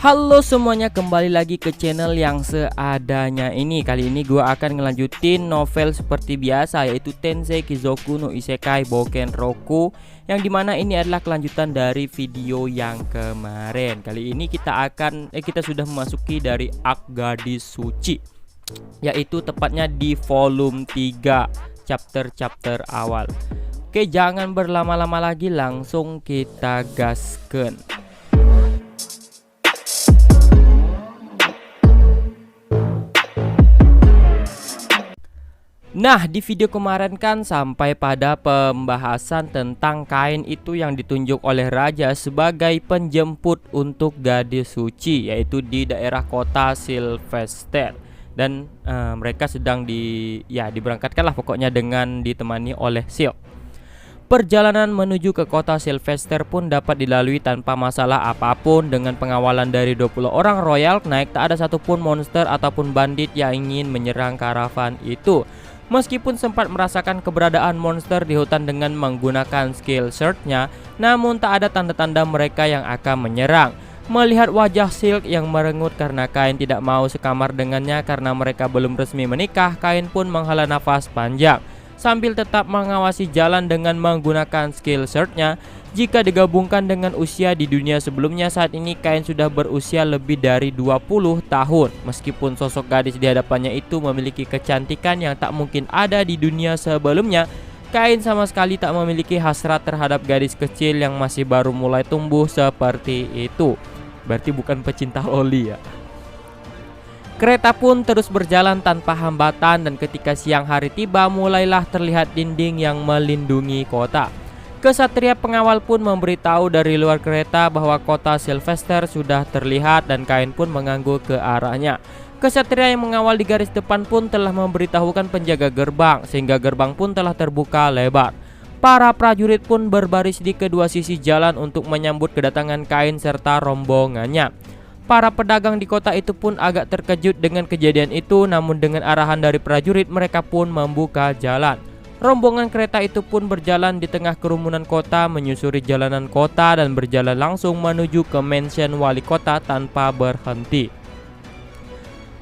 Halo semuanya, kembali lagi ke channel yang seadanya ini. Kali ini gue akan ngelanjutin novel seperti biasa, yaitu Tensei Kizoku no Isekai Bouken Roku, yang dimana ini adalah kelanjutan dari video yang kemarin. Kali ini kita sudah memasuki dari arc Gadis Suci, yaitu tepatnya di volume 3 chapter awal. Oke, jangan berlama-lama lagi, langsung kita gasken. Nah, di video kemarin kan sampai pada pembahasan tentang kain itu yang ditunjuk oleh raja sebagai penjemput untuk gadis suci, yaitu di daerah kota Sylvester. Dan mereka sedang diberangkatkanlah pokoknya dengan ditemani oleh Silk. Perjalanan menuju ke kota Sylvester pun dapat dilalui tanpa masalah apapun dengan pengawalan dari 20 orang Royal Knight. Tak ada satupun monster ataupun bandit yang ingin menyerang karavan itu. Meskipun sempat merasakan keberadaan monster di hutan dengan menggunakan skill search-nya, namun tak ada tanda-tanda mereka yang akan menyerang. Melihat wajah Silk yang merengut karena Kain tidak mau sekamar dengannya karena mereka belum resmi menikah, Kain pun menghela nafas panjang sambil tetap mengawasi jalan dengan menggunakan skill search-nya. Jika digabungkan dengan usia di dunia sebelumnya, saat ini Kain sudah berusia lebih dari 20 tahun. Meskipun sosok gadis di hadapannya itu memiliki kecantikan yang tak mungkin ada di dunia sebelumnya, Kain sama sekali tak memiliki hasrat terhadap gadis kecil yang masih baru mulai tumbuh seperti itu. Berarti bukan pecinta oli ya. Kereta pun terus berjalan tanpa hambatan, dan ketika siang hari tiba mulailah terlihat dinding yang melindungi kota. Kesatria pengawal pun memberitahu dari luar kereta bahwa kota Sylvester sudah terlihat, dan Kain pun mengangguk ke arahnya. Kesatria yang mengawal di garis depan pun telah memberitahukan penjaga gerbang, sehingga gerbang pun telah terbuka lebar. Para prajurit pun berbaris di kedua sisi jalan untuk menyambut kedatangan Kain serta rombongannya. Para pedagang di kota itu pun agak terkejut dengan kejadian itu, namun dengan arahan dari prajurit mereka pun membuka jalan. Rombongan kereta itu pun berjalan di tengah kerumunan kota, menyusuri jalanan kota dan berjalan langsung menuju ke mansion wali kota tanpa berhenti.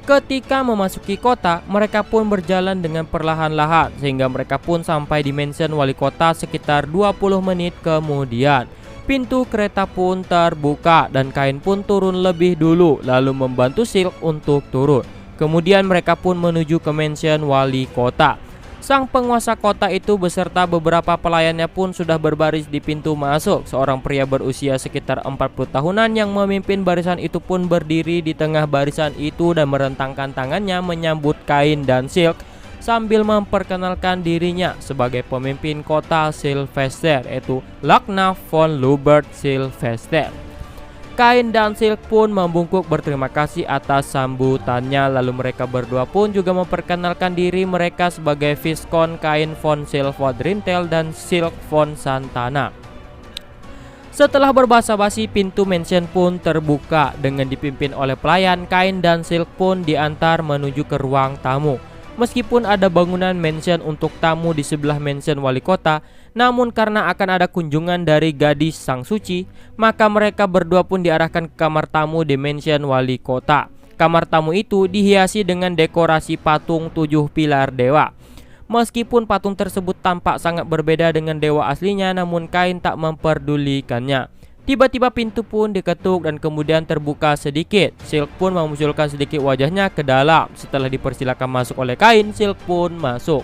Ketika memasuki kota, mereka pun berjalan dengan perlahan-lahan sehingga mereka pun sampai di mansion wali kota sekitar 20 menit kemudian. Pintu kereta pun terbuka dan Kain pun turun lebih dulu lalu membantu Silk untuk turun. Kemudian mereka pun menuju ke mansion wali kota. Sang penguasa kota itu beserta beberapa pelayannya pun sudah berbaris di pintu masuk. Seorang pria berusia sekitar 40 tahunan yang memimpin barisan itu pun berdiri di tengah barisan itu dan merentangkan tangannya menyambut Kain dan Silk sambil memperkenalkan dirinya sebagai pemimpin kota Sylvester, yaitu Lakna von Lubert Sylvester. Kain dan Silk pun membungkuk berterima kasih atas sambutannya, lalu mereka berdua pun juga memperkenalkan diri mereka sebagai Viscount Kain von Sylvodrintel dan Silk von Santana. Setelah berbasa-basi, pintu mansion pun terbuka dengan dipimpin oleh pelayan. Kain dan Silk pun diantar menuju ke ruang tamu. Meskipun ada bangunan mansion untuk tamu di sebelah mansion wali kota, namun karena akan ada kunjungan dari gadis sang suci, maka mereka berdua pun diarahkan ke kamar tamu di mansion wali kota. Kamar tamu itu dihiasi dengan dekorasi patung 7 pilar dewa. Meskipun patung tersebut tampak sangat berbeda dengan dewa aslinya, namun Kain tak memperdulikannya. Tiba-tiba pintu pun diketuk dan kemudian terbuka sedikit. Silk pun memunculkan sedikit wajahnya ke dalam. Setelah dipersilakan masuk oleh Kain, Silk pun masuk.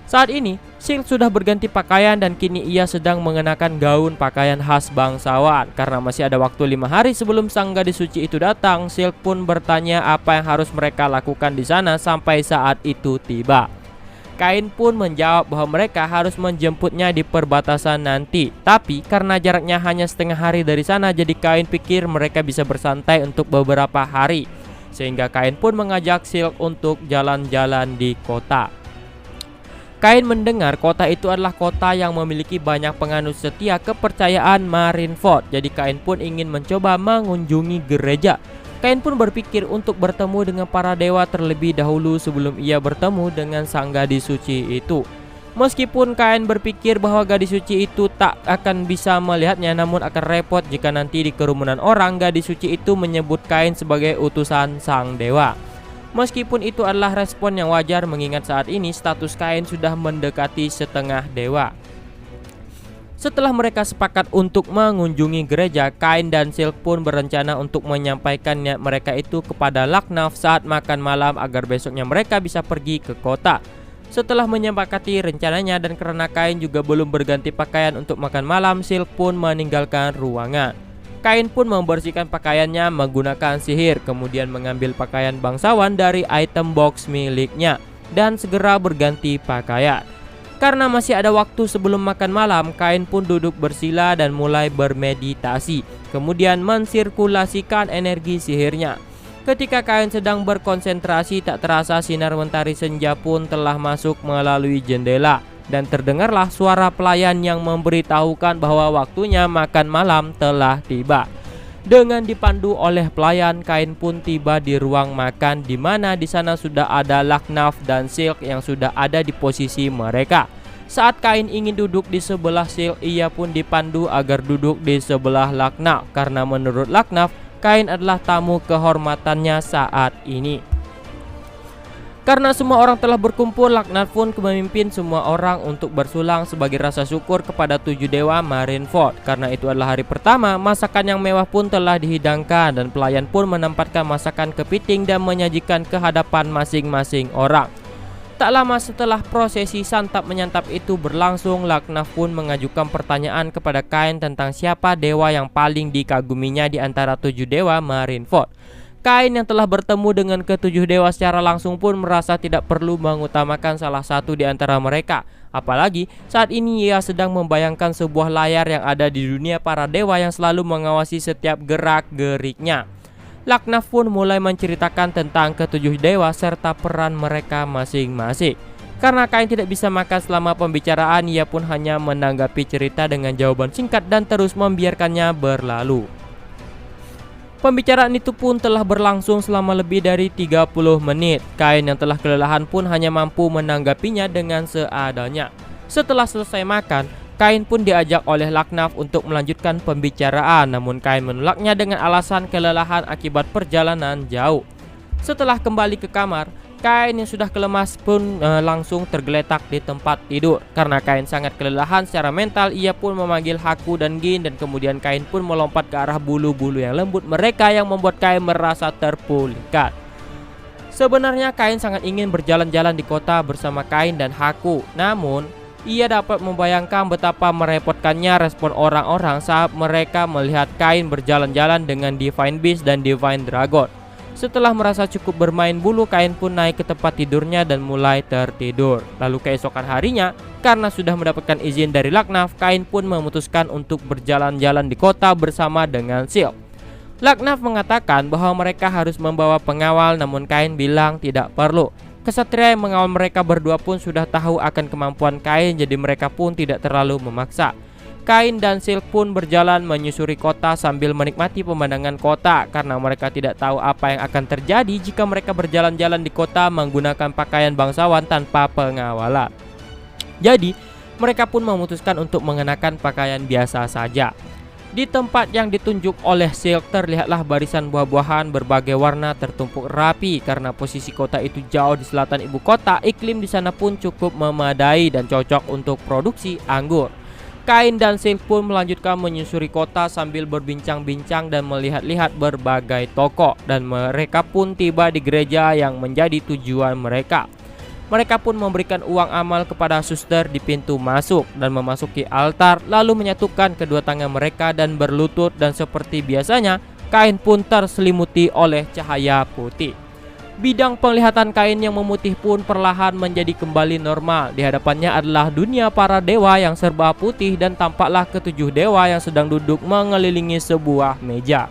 Saat ini, Silk sudah berganti pakaian dan kini ia sedang mengenakan gaun pakaian khas bangsawan. Karena masih ada waktu 5 hari sebelum sang gadis suci itu datang, Silk pun bertanya apa yang harus mereka lakukan di sana sampai saat itu tiba. Kain pun menjawab bahwa mereka harus menjemputnya di perbatasan nanti. Tapi karena jaraknya hanya setengah hari dari sana, jadi Kain pikir mereka bisa bersantai untuk beberapa hari. Sehingga Kain pun mengajak Silk untuk jalan-jalan di kota. Kain mendengar kota itu adalah kota yang memiliki banyak penganut setia kepercayaan Marineford. Jadi Kain pun ingin mencoba mengunjungi gereja. Kain pun berpikir untuk bertemu dengan para dewa terlebih dahulu sebelum ia bertemu dengan sang gadis suci itu. Meskipun Kain berpikir bahwa gadis suci itu tak akan bisa melihatnya, namun akan repot jika nanti di kerumunan orang gadis suci itu menyebut Kain sebagai utusan sang dewa. Meskipun itu adalah respon yang wajar mengingat saat ini status Kain sudah mendekati setengah dewa. Setelah mereka sepakat untuk mengunjungi gereja, Kain dan Silk pun berencana untuk menyampaikan niat mereka itu kepada Laknaf saat makan malam agar besoknya mereka bisa pergi ke kota. Setelah menyepakati rencananya dan karena Kain juga belum berganti pakaian untuk makan malam, Silk pun meninggalkan ruangan. Kain pun membersihkan pakaiannya menggunakan sihir, kemudian mengambil pakaian bangsawan dari item box miliknya dan segera berganti pakaian. Karena masih ada waktu sebelum makan malam, Kain pun duduk bersila dan mulai bermeditasi, kemudian mensirkulasikan energi sihirnya. Ketika Kain sedang berkonsentrasi, tak terasa sinar mentari senja pun telah masuk melalui jendela dan terdengarlah suara pelayan yang memberitahukan bahwa waktunya makan malam telah tiba. Dengan dipandu oleh pelayan, Kain pun tiba di ruang makan di mana di sana sudah ada Laknaf dan Silk yang sudah ada di posisi mereka. Saat Kain ingin duduk di sebelah Silk, ia pun dipandu agar duduk di sebelah Laknaf karena menurut Laknaf, Kain adalah tamu kehormatannya saat ini. Karena semua orang telah berkumpul, Laknaf pun memimpin semua orang untuk bersulang sebagai rasa syukur kepada 7 dewa Marineford. Karena itu adalah hari pertama, masakan yang mewah pun telah dihidangkan dan pelayan pun menempatkan masakan kepiting dan menyajikan ke hadapan masing-masing orang. Tak lama setelah prosesi santap menyantap itu berlangsung, Laknaf pun mengajukan pertanyaan kepada Kain tentang siapa dewa yang paling dikaguminya di antara 7 dewa Marineford. Kain yang telah bertemu dengan ke-7 dewa secara langsung pun merasa tidak perlu mengutamakan salah satu di antara mereka. Apalagi saat ini ia sedang membayangkan sebuah layar yang ada di dunia para dewa yang selalu mengawasi setiap gerak-geriknya. Laknaf pun mulai menceritakan tentang ke-7 dewa serta peran mereka masing-masing. Karena Kain tidak bisa makan selama pembicaraan, ia pun hanya menanggapi cerita dengan jawaban singkat dan terus membiarkannya berlalu. Pembicaraan itu pun telah berlangsung selama lebih dari 30 menit. Kain yang telah kelelahan pun hanya mampu menanggapinya dengan seadanya. Setelah selesai makan, Kain pun diajak oleh Laknaf untuk melanjutkan pembicaraan, namun Kain menolaknya dengan alasan kelelahan akibat perjalanan jauh. Setelah kembali ke kamar, Kain yang sudah kelemas pun langsung tergeletak di tempat tidur. Karena Kain sangat kelelahan secara mental, ia pun memanggil Haku dan Gin dan kemudian Kain pun melompat ke arah bulu-bulu yang lembut mereka yang membuat Kain merasa terpulihkan. Sebenarnya Kain sangat ingin berjalan-jalan di kota bersama Kain dan Haku, namun ia dapat membayangkan betapa merepotkannya respon orang-orang saat mereka melihat Kain berjalan-jalan dengan Divine Beast dan Divine Dragon. Setelah merasa cukup bermain bulu, Kain pun naik ke tempat tidurnya dan mulai tertidur. Lalu keesokan harinya, karena sudah mendapatkan izin dari Laknaf, Kain pun memutuskan untuk berjalan-jalan di kota bersama dengan Silk. Laknaf mengatakan bahwa mereka harus membawa pengawal, namun Kain bilang tidak perlu. Kesatria yang mengawal mereka berdua pun sudah tahu akan kemampuan Kain, jadi mereka pun tidak terlalu memaksa. Kain dan Silk pun berjalan menyusuri kota sambil menikmati pemandangan kota karena mereka tidak tahu apa yang akan terjadi jika mereka berjalan-jalan di kota menggunakan pakaian bangsawan tanpa pengawalan. Jadi, mereka pun memutuskan untuk mengenakan pakaian biasa saja. Di tempat yang ditunjuk oleh Silk terlihatlah barisan buah-buahan berbagai warna tertumpuk rapi. Karena posisi kota itu jauh di selatan ibu kota, iklim di sana pun cukup memadai dan cocok untuk produksi anggur. Kain dan Silk pun melanjutkan menyusuri kota sambil berbincang-bincang dan melihat-lihat berbagai toko, dan mereka pun tiba di gereja yang menjadi tujuan mereka. Mereka pun memberikan uang amal kepada suster di pintu masuk dan memasuki altar, lalu menyatukan kedua tangan mereka dan berlutut, dan seperti biasanya Kain pun terselimuti oleh cahaya putih. Bidang penglihatan Kain yang memutih pun perlahan menjadi kembali normal. Di hadapannya adalah dunia para dewa yang serba putih dan tampaklah ke-7 dewa yang sedang duduk mengelilingi sebuah meja.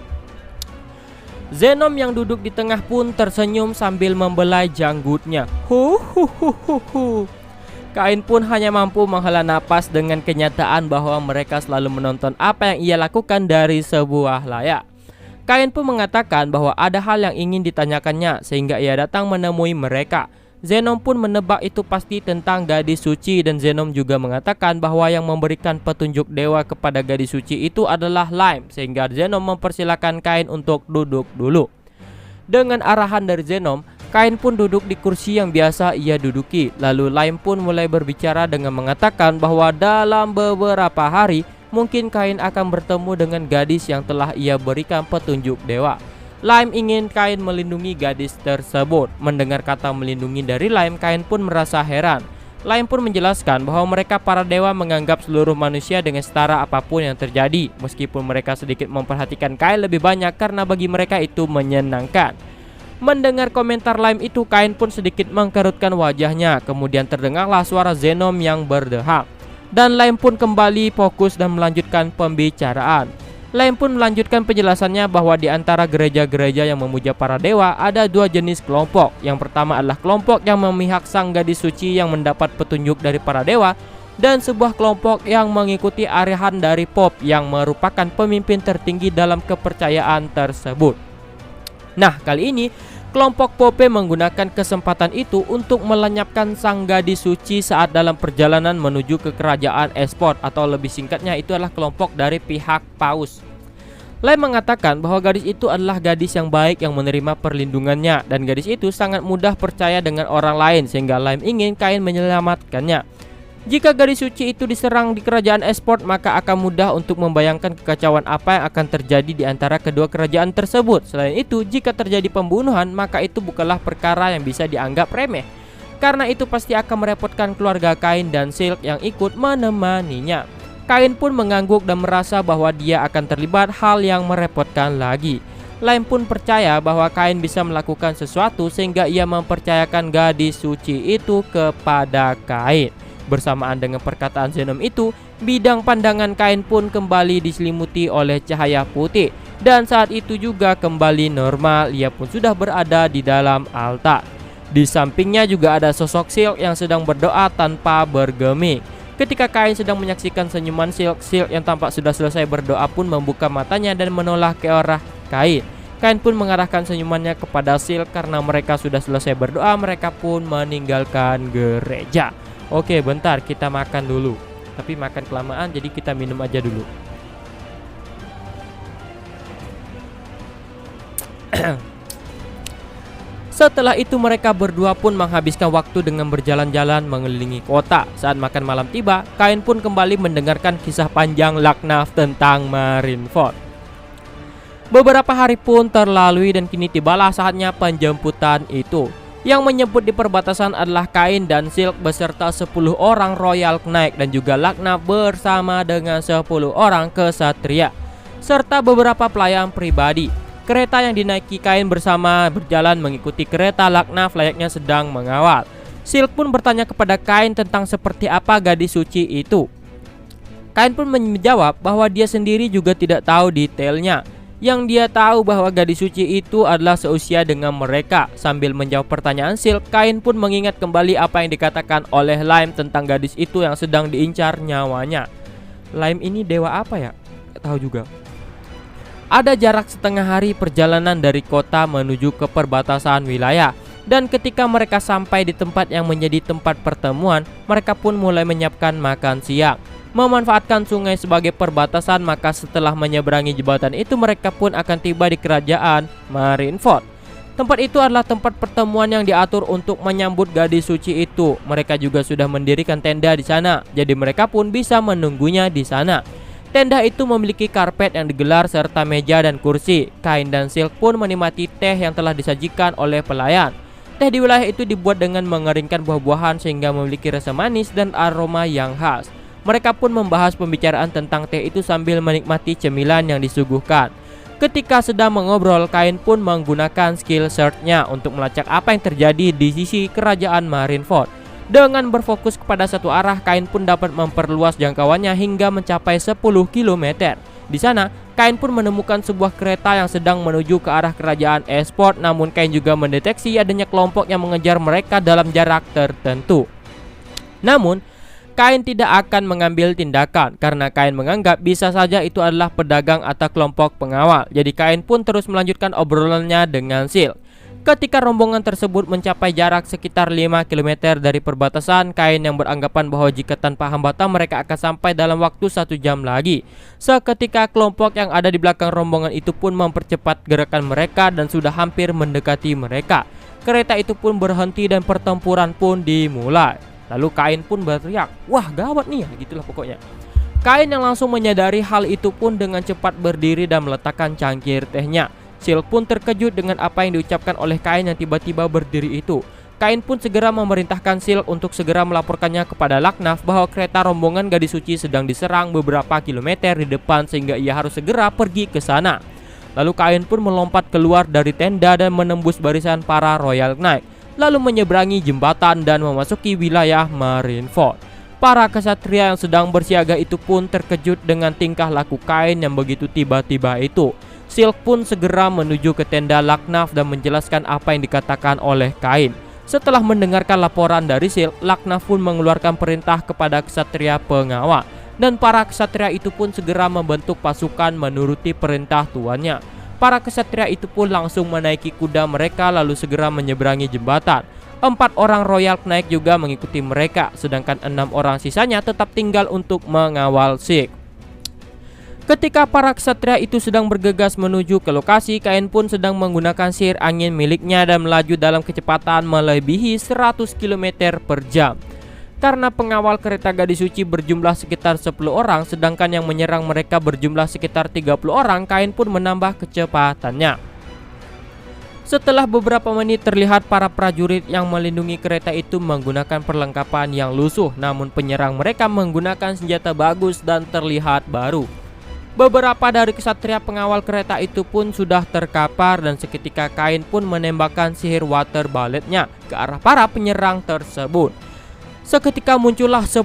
Zenom yang duduk di tengah pun tersenyum sambil membelai janggutnya. Kain pun hanya mampu menghela napas dengan kenyataan bahwa mereka selalu menonton apa yang ia lakukan dari sebuah layar. Kain pun mengatakan bahwa ada hal yang ingin ditanyakannya sehingga ia datang menemui mereka. Zenom pun menebak itu pasti tentang gadis suci, dan Zenom juga mengatakan bahwa yang memberikan petunjuk dewa kepada gadis suci itu adalah Lime, sehingga Zenom mempersilahkan Kain untuk duduk dulu. Dengan arahan dari Zenom, Kain pun duduk di kursi yang biasa ia duduki. Lalu Lime pun mulai berbicara dengan mengatakan bahwa dalam beberapa hari mungkin Kain akan bertemu dengan gadis yang telah ia berikan petunjuk dewa. Lime ingin Kain melindungi gadis tersebut. Mendengar kata melindungi dari Lime, Kain pun merasa heran. Lime pun menjelaskan bahwa mereka para dewa menganggap seluruh manusia dengan setara apapun yang terjadi, meskipun mereka sedikit memperhatikan Kain lebih banyak karena bagi mereka itu menyenangkan. Mendengar komentar Lime itu, Kain pun sedikit mengkerutkan wajahnya. Kemudian terdengarlah suara Zenom yang berdehak, dan Lime pun kembali fokus dan melanjutkan pembicaraan. Lime pun melanjutkan penjelasannya bahwa di antara gereja-gereja yang memuja para dewa ada dua jenis kelompok. Yang pertama adalah kelompok yang memihak sang gadis suci yang mendapat petunjuk dari para dewa, dan sebuah kelompok yang mengikuti arahan dari Pope yang merupakan pemimpin tertinggi dalam kepercayaan tersebut. Nah, kali ini kelompok Pope menggunakan kesempatan itu untuk melenyapkan sang gadis suci saat dalam perjalanan menuju ke kerajaan Esport, atau lebih singkatnya itu adalah kelompok dari pihak Paus. Lime mengatakan bahwa gadis itu adalah gadis yang baik yang menerima perlindungannya, dan gadis itu sangat mudah percaya dengan orang lain, sehingga Lime ingin Kain menyelamatkannya. Jika gadis suci itu diserang di kerajaan Esport, maka akan mudah untuk membayangkan kekacauan apa yang akan terjadi di antara kedua kerajaan tersebut. Selain itu, jika terjadi pembunuhan, maka itu bukanlah perkara yang bisa dianggap remeh, karena itu pasti akan merepotkan keluarga Kain dan Silk yang ikut menemaninya. Kain pun mengangguk dan merasa bahwa dia akan terlibat hal yang merepotkan lagi. Lime pun percaya bahwa Kain bisa melakukan sesuatu, sehingga ia mempercayakan gadis suci itu kepada Kain. Bersamaan dengan perkataan Zenom itu, bidang pandangan Kain pun kembali diselimuti oleh cahaya putih, dan saat itu juga kembali normal. Ia pun sudah berada di dalam altar. Di sampingnya juga ada sosok Silk yang sedang berdoa tanpa bergeming. Ketika Kain sedang menyaksikan senyuman Silk, Silk yang tampak sudah selesai berdoa pun membuka matanya dan menoleh ke arah Kain. Kain pun mengarahkan senyumannya kepada Silk. Karena mereka sudah selesai berdoa, mereka pun meninggalkan gereja. Oke, bentar, kita makan dulu. Tapi makan kelamaan, jadi kita minum aja dulu. Setelah itu mereka berdua pun menghabiskan waktu dengan berjalan-jalan mengelilingi kota. Saat makan malam tiba, Kain pun kembali mendengarkan kisah panjang Lagnaf tentang Marineford. Beberapa hari pun terlalui dan kini tibalah saatnya penjemputan itu. Yang menyebut di perbatasan adalah Kain dan Silk beserta 10 orang Royal Knight, dan juga Lagnaf bersama dengan 10 orang kesatria serta beberapa pelayan pribadi. Kereta yang dinaiki Kain bersama berjalan mengikuti kereta Lagnaf layaknya sedang mengawal. Silk pun bertanya kepada Kain tentang seperti apa gadis suci itu. Kain pun menjawab bahwa dia sendiri juga tidak tahu detailnya. Yang dia tahu bahwa gadis suci itu adalah seusia dengan mereka. Sambil menjawab pertanyaan Silk, Kain pun mengingat kembali apa yang dikatakan oleh Lime tentang gadis itu yang sedang diincar nyawanya. Lime ini dewa apa ya? Gak tahu juga. Ada jarak setengah hari perjalanan dari kota menuju ke perbatasan wilayah. Dan ketika mereka sampai di tempat yang menjadi tempat pertemuan, mereka pun mulai menyiapkan makan siang. Memanfaatkan sungai sebagai perbatasan, maka setelah menyeberangi jembatan itu mereka pun akan tiba di kerajaan Marineford. Tempat itu adalah tempat pertemuan yang diatur untuk menyambut gadis suci itu. Mereka juga sudah mendirikan tenda di sana, jadi mereka pun bisa menunggunya di sana. Tenda itu memiliki karpet yang digelar serta meja dan kursi. Kain dan Silk pun menikmati teh yang telah disajikan oleh pelayan. Teh di wilayah itu dibuat dengan mengeringkan buah-buahan sehingga memiliki rasa manis dan aroma yang khas. Mereka pun membahas pembicaraan tentang teh itu sambil menikmati cemilan yang disuguhkan. Ketika sedang mengobrol, Kain pun menggunakan skill search-nya untuk melacak apa yang terjadi di sisi kerajaan Marineford. Dengan berfokus kepada satu arah, Kain pun dapat memperluas jangkauannya hingga mencapai 10 km. Di sana, Kain pun menemukan sebuah kereta yang sedang menuju ke arah kerajaan Esport. Namun Kain juga mendeteksi adanya kelompok yang mengejar mereka dalam jarak tertentu. Namun Kain tidak akan mengambil tindakan karena Kain menganggap bisa saja itu adalah pedagang atau kelompok pengawal. Jadi Kain pun terus melanjutkan obrolannya dengan Silk. Ketika rombongan tersebut mencapai jarak sekitar 5 km dari perbatasan, Kain yang beranggapan bahwa jika tanpa hambatan mereka akan sampai dalam waktu 1 jam lagi. Seketika kelompok yang ada di belakang rombongan itu pun mempercepat gerakan mereka dan sudah hampir mendekati mereka. Kereta itu pun berhenti dan pertempuran pun dimulai. Lalu Kain pun berteriak, "Wah, gawat nih!" Gitulah pokoknya. Kain yang langsung menyadari hal itu pun dengan cepat berdiri dan meletakkan cangkir tehnya. Silk pun terkejut dengan apa yang diucapkan oleh Kain yang tiba-tiba berdiri itu. Kain pun segera memerintahkan Silk untuk segera melaporkannya kepada Laknaf bahwa kereta rombongan Gadis Suci sedang diserang beberapa kilometer di depan sehingga ia harus segera pergi ke sana. Lalu Kain pun melompat keluar dari tenda dan menembus barisan para Royal Knight, lalu menyeberangi jembatan dan memasuki wilayah Marineford. Para kesatria yang sedang bersiaga itu pun terkejut dengan tingkah laku Kain yang begitu tiba-tiba itu. Silk pun segera menuju ke tenda Laknaf dan menjelaskan apa yang dikatakan oleh Kain. Setelah mendengarkan laporan dari Silk, Laknaf pun mengeluarkan perintah kepada kesatria pengawal, dan para kesatria itu pun segera membentuk pasukan menuruti perintah tuannya. Para kesatria itu pun langsung menaiki kuda mereka lalu segera menyeberangi jembatan. 4 orang Royal Knight juga mengikuti mereka, sedangkan 6 orang sisanya tetap tinggal untuk mengawal Silk. Ketika para ksatria itu sedang bergegas menuju ke lokasi, Kain pun sedang menggunakan sihir angin miliknya dan melaju dalam kecepatan melebihi 100 km per jam. Karena pengawal kereta Gadis Suci berjumlah sekitar 10 orang, sedangkan yang menyerang mereka berjumlah sekitar 30 orang, Kain pun menambah kecepatannya. Setelah beberapa menit terlihat para prajurit yang melindungi kereta itu menggunakan perlengkapan yang lusuh, namun penyerang mereka menggunakan senjata bagus dan terlihat baru. Beberapa dari kesatria pengawal kereta itu pun sudah terkapar dan seketika Kain pun menembakkan sihir water balletnya ke arah para penyerang tersebut. Seketika muncullah 10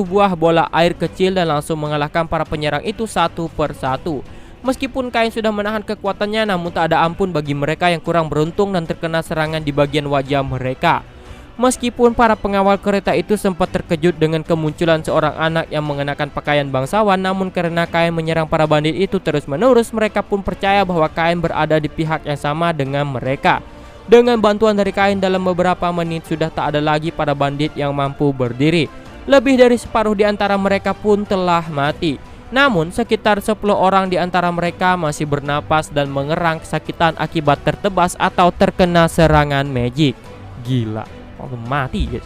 buah bola air kecil dan langsung mengalahkan para penyerang itu satu persatu. Meskipun Kain sudah menahan kekuatannya, namun tak ada ampun bagi mereka yang kurang beruntung dan terkena serangan di bagian wajah mereka. Meskipun para pengawal kereta itu sempat terkejut dengan kemunculan seorang anak yang mengenakan pakaian bangsawan, namun karena Kain menyerang para bandit itu terus-menerus, mereka pun percaya bahwa Kain berada di pihak yang sama dengan mereka. Dengan bantuan dari Kain, dalam beberapa menit sudah tak ada lagi para bandit yang mampu berdiri. Lebih dari separuh di antara mereka pun telah mati. Namun sekitar 10 orang di antara mereka masih bernapas dan mengerang kesakitan akibat tertebas atau terkena serangan magic. Gila, mati guys.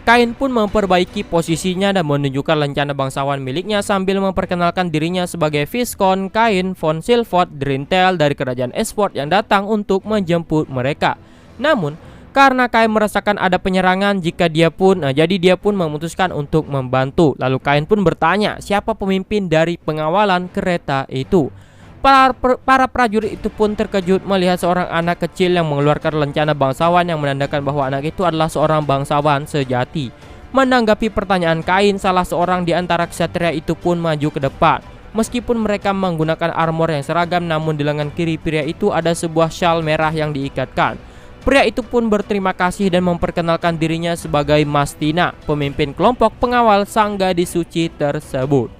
Kain pun memperbaiki posisinya dan menunjukkan lencana bangsawan miliknya sambil memperkenalkan dirinya sebagai Viscount Kain von Silford Drintel dari kerajaan Esford yang datang untuk menjemput mereka. Namun karena Kain merasakan ada penyerangan jadi dia pun memutuskan untuk membantu. Lalu Kain pun bertanya siapa pemimpin dari pengawalan kereta itu. Para prajurit itu pun terkejut melihat seorang anak kecil yang mengeluarkan lencana bangsawan yang menandakan bahwa anak itu adalah seorang bangsawan sejati. Menanggapi pertanyaan Kain, salah seorang di antara ksatria itu pun maju ke depan. Meskipun mereka menggunakan armor yang seragam, namun di lengan kiri pria itu ada sebuah syal merah yang diikatkan. Pria itu pun berterima kasih dan memperkenalkan dirinya sebagai Mastina, pemimpin kelompok pengawal sang Gadis Suci tersebut.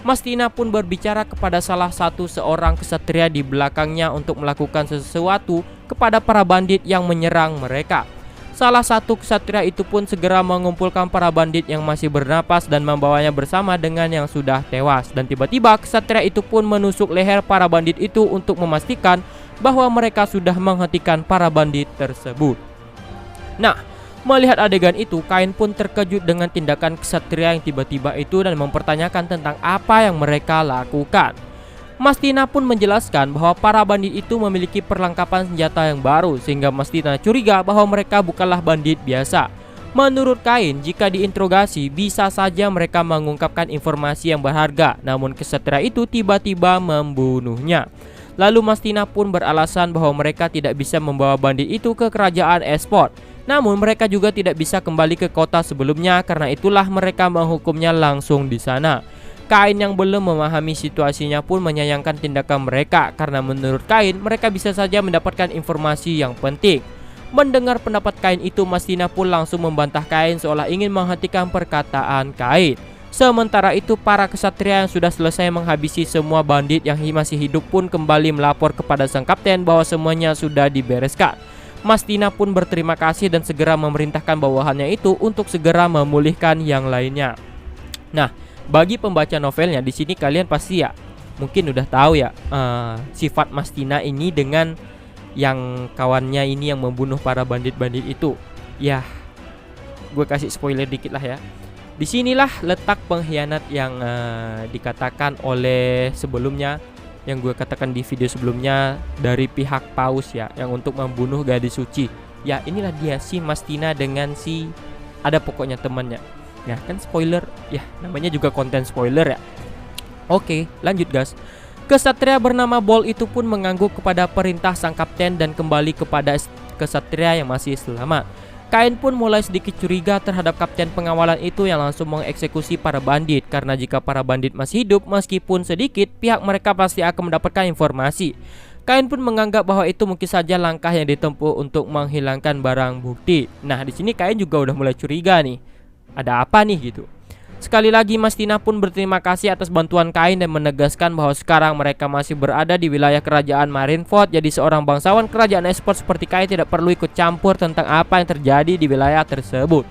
Mastina pun berbicara kepada salah satu seorang ksatria di belakangnya untuk melakukan sesuatu kepada para bandit yang menyerang mereka. Salah satu ksatria itu pun segera mengumpulkan para bandit yang masih bernapas dan membawanya bersama dengan yang sudah tewas. Dan tiba-tiba ksatria itu pun menusuk leher para bandit itu untuk memastikan bahwa mereka sudah menghentikan para bandit tersebut. Nah, melihat adegan itu, Kain pun terkejut dengan tindakan ksatria yang tiba-tiba itu dan mempertanyakan tentang apa yang mereka lakukan. Mastina pun menjelaskan bahwa para bandit itu memiliki perlengkapan senjata yang baru sehingga Mastina curiga bahwa mereka bukanlah bandit biasa. Menurut Kain, jika diinterogasi bisa saja mereka mengungkapkan informasi yang berharga, namun ksatria itu tiba-tiba membunuhnya. Lalu Mastina pun beralasan bahwa mereka tidak bisa membawa bandit itu ke kerajaan Esford. Namun mereka juga tidak bisa kembali ke kota sebelumnya, karena itulah mereka menghukumnya langsung di sana. Kain yang belum memahami situasinya pun menyayangkan tindakan mereka, karena menurut Kain mereka bisa saja mendapatkan informasi yang penting. Mendengar pendapat Kain itu, Mastina pun langsung membantah Kain seolah ingin menghentikan perkataan Kain. Sementara itu para kesatria yang sudah selesai menghabisi semua bandit yang masih hidup pun kembali melapor kepada sang kapten bahwa semuanya sudah dibereskan. Mastina pun berterima kasih dan segera memerintahkan bawahannya itu untuk segera memulihkan yang lainnya. Nah, bagi pembaca novelnya di sini kalian pasti ya mungkin udah tahu ya sifat Mastina ini dengan yang kawannya ini yang membunuh para bandit-bandit itu. Ya, gue kasih spoiler dikit lah ya. Disinilah letak pengkhianat yang dikatakan oleh sebelumnya, yang gue katakan di video sebelumnya, dari pihak Paus ya, yang untuk membunuh gadis suci. Ya, inilah dia si Mastina dengan si ada pokoknya temannya. Ya kan spoiler, ya namanya juga konten spoiler ya. Oke, lanjut guys. Kesatria bernama Bol itu pun mengangguk kepada perintah sang kapten dan kembali kepada kesatria yang masih selamat. Kain pun mulai sedikit curiga terhadap kapten pengawalan itu yang langsung mengeksekusi para bandit, karena jika para bandit masih hidup meskipun sedikit, pihak mereka pasti akan mendapatkan informasi. Kain pun menganggap bahwa itu mungkin saja langkah yang ditempuh untuk menghilangkan barang bukti. Nah, di sini Kain juga udah mulai curiga nih. Ada apa nih gitu. Sekali lagi Mastina pun berterima kasih atas bantuan Kain dan menegaskan bahwa sekarang mereka masih berada di wilayah kerajaan Marineford. Jadi seorang bangsawan kerajaan Esper seperti Kain tidak perlu ikut campur tentang apa yang terjadi di wilayah tersebut.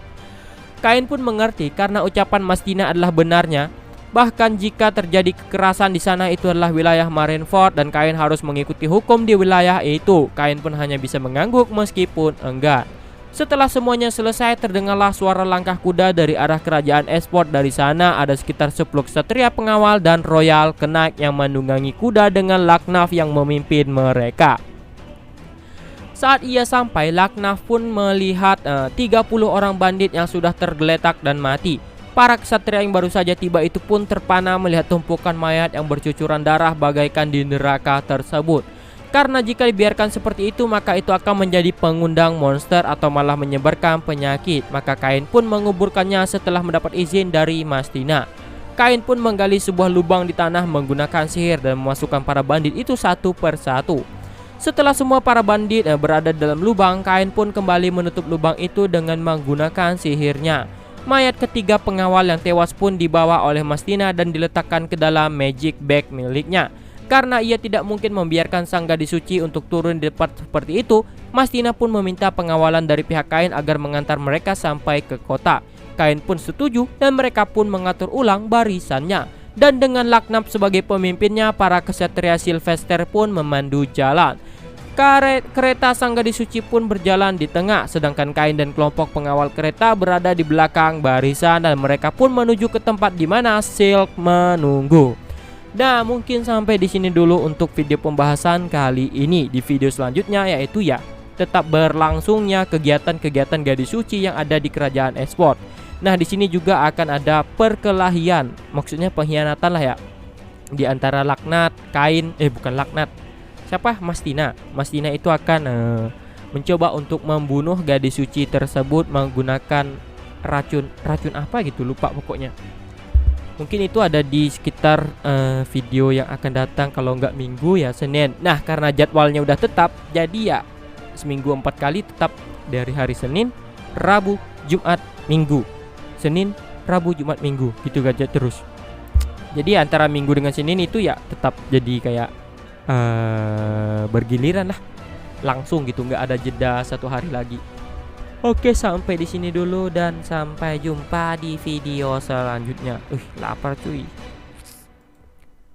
Kain pun mengerti karena ucapan Mastina adalah benarnya. Bahkan jika terjadi kekerasan di sana, itu adalah wilayah Marineford dan Kain harus mengikuti hukum di wilayah itu. Kain pun hanya bisa mengangguk meskipun enggan. Setelah semuanya selesai, terdengarlah suara langkah kuda dari arah kerajaan Esport. Dari sana ada sekitar 10 ksatria pengawal dan royal knight yang menunggangi kuda dengan Laknaf yang memimpin mereka. Saat ia sampai, Laknaf pun melihat 30 orang bandit yang sudah tergeletak dan mati. Para ksatria yang baru saja tiba itu pun terpana melihat tumpukan mayat yang bercucuran darah bagaikan di neraka tersebut. Karena jika dibiarkan seperti itu, maka itu akan menjadi pengundang monster atau malah menyebarkan penyakit. Maka Kain pun menguburkannya setelah mendapat izin dari Mastina. Kain pun menggali sebuah lubang di tanah menggunakan sihir dan memasukkan para bandit itu satu persatu. Setelah semua para bandit berada dalam lubang, Kain pun kembali menutup lubang itu dengan menggunakan sihirnya. Mayat ketiga pengawal yang tewas pun dibawa oleh Mastina dan diletakkan ke dalam magic bag miliknya. Karena ia tidak mungkin membiarkan sang gadis suci untuk turun di depan seperti itu, Mastina pun meminta pengawalan dari pihak Kain agar mengantar mereka sampai ke kota. Kain pun setuju dan mereka pun mengatur ulang barisannya. Dan dengan Laknaf sebagai pemimpinnya, para ksatria Sylvester pun memandu jalan. Kereta sang gadis suci pun berjalan di tengah, sedangkan Kain dan kelompok pengawal kereta berada di belakang barisan dan mereka pun menuju ke tempat di mana Silk menunggu. Nah, mungkin sampai di sini dulu untuk video pembahasan kali ini. Di video selanjutnya yaitu ya tetap berlangsungnya kegiatan-kegiatan gadis suci yang ada di kerajaan Esport. Nah, di sini juga akan ada perkelahian, maksudnya pengkhianatan lah ya, di antara Laknat, Kain, bukan Laknat. Siapa? Mastina. Mastina itu akan mencoba untuk membunuh gadis suci tersebut menggunakan racun apa gitu, lupa pokoknya. Mungkin itu ada di sekitar video yang akan datang, kalau nggak minggu ya Senin. Nah, karena jadwalnya udah tetap, jadi ya seminggu 4 kali tetap dari hari Senin, Rabu, Jumat, Minggu. Senin, Rabu, Jumat, Minggu gitu aja terus. Jadi antara Minggu dengan Senin itu ya tetap jadi kayak bergiliran lah, langsung gitu, nggak ada jeda satu hari lagi. Oke, sampai di sini dulu dan sampai jumpa di video selanjutnya. Lapar cuy.